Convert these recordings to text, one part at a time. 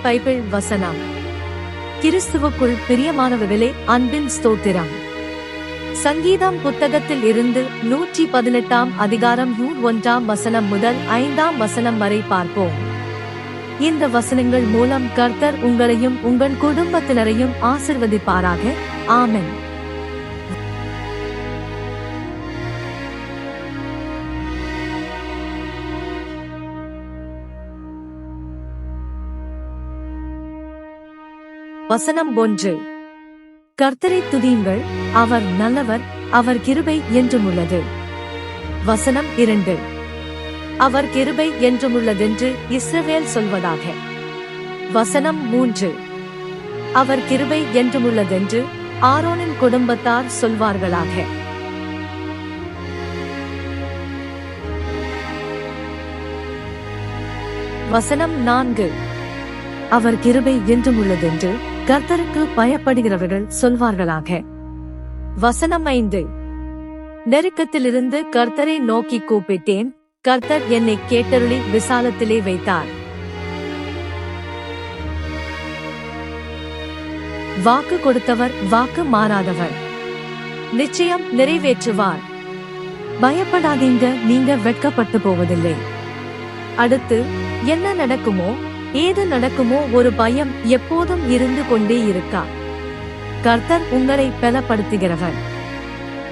Bible வசனம். கிறிஸ்துவுக்குள் பிரியமானவர்களே, அன்பின் ஸ்தோத்திரம். சங்கீதம் புத்தகத்தில் இருந்து 118 அதிகாரம் 1 வசனம் முதல் 5 வசனம் வரை பார்ப்போம். இந்த வசனங்கள் மூலம் கர்த்தர் உங்களையும் உங்கள் குடும்பத்தினரையும் ஆசீர்வதிப்பாராக. ஆமென். வசனம் 1. கர்த்தரை துதியுங்கள், அவர் நல்லவர், அவர் கிருபை என்றுமுள்ளது. வசனம் 2. அவர் கிருபை என்றுமுள்ளதென்று இஸ்ரவேல் சொல்வதாக. வசனம் 3. அவர் கிருபை என்றுமுள்ளதென்று ஆரோனின் குடும்பத்தார் சொல்வார்களாக. வசனம் 4. அவர் கிருபை என்றுமுள்ளதென்று கர்த்தருக்கு பயப்படுகிறவர்கள் சொல்வார்களாக. வசனம் 5. நெருக்கத்திலிருந்து கர்த்தரை நோக்கி கூப்பிட்டேன், கர்த்தர் என்னை கேட்டருளி விசாலத்திலே வைத்தார். வாக்கு கொடுத்தவர் வாக்கு மாறாதவர், நிச்சயம் நிறைவேற்றுவார். பயப்படாதீங்க, நீங்க வெட்கப்பட்டு போவதில்லை. அடுத்து என்ன நடக்குமோ ஏது நடக்குமோ ஒரு பயம் எப்போதும் இருந்து கொண்டே இருக்கா. கர்த்தர் உங்களை பலப்படுத்துகிறவர்.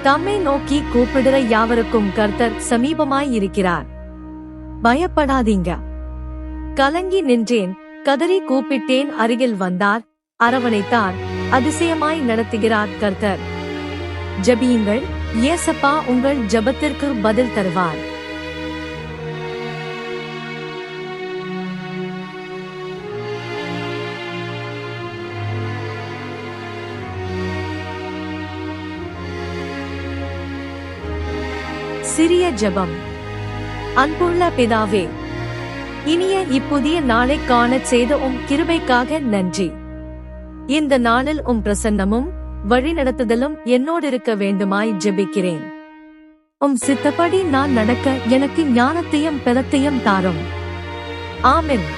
தம்மை நோக்கி கூப்பிடுற யாவருக்கும் கர்த்தர் சமீபமாய் இருக்கிறார். பயப்படாதீங்க. கலங்கி நின்றேன், கதறி கூப்பிட்டேன், அருகில் வந்தார், அரவணைத்தார், அதிசயமாய் நடத்துகிறார் கர்த்தர். ஜெபியுங்கள், இயேசப்பா உங்கள் ஜெபத்திற்கு பதில் தருவார். சிறிய ஜெபம். அன்புள்ள பிதாவே, இனிய இப்புதிய நாளை காணச் செய்த உம் கிருபைக்காக நன்றி. இந்த நாளில் உம் பிரசன்னமும் வழிநடத்துதலும் என்னோடிருக்க வேண்டுமாய் ஜெபிக்கிறேன். உம் சித்தப்படி நான் நடக்க எனக்கு ஞானத்தையும் பலத்தையும் தாரும். ஆமென்.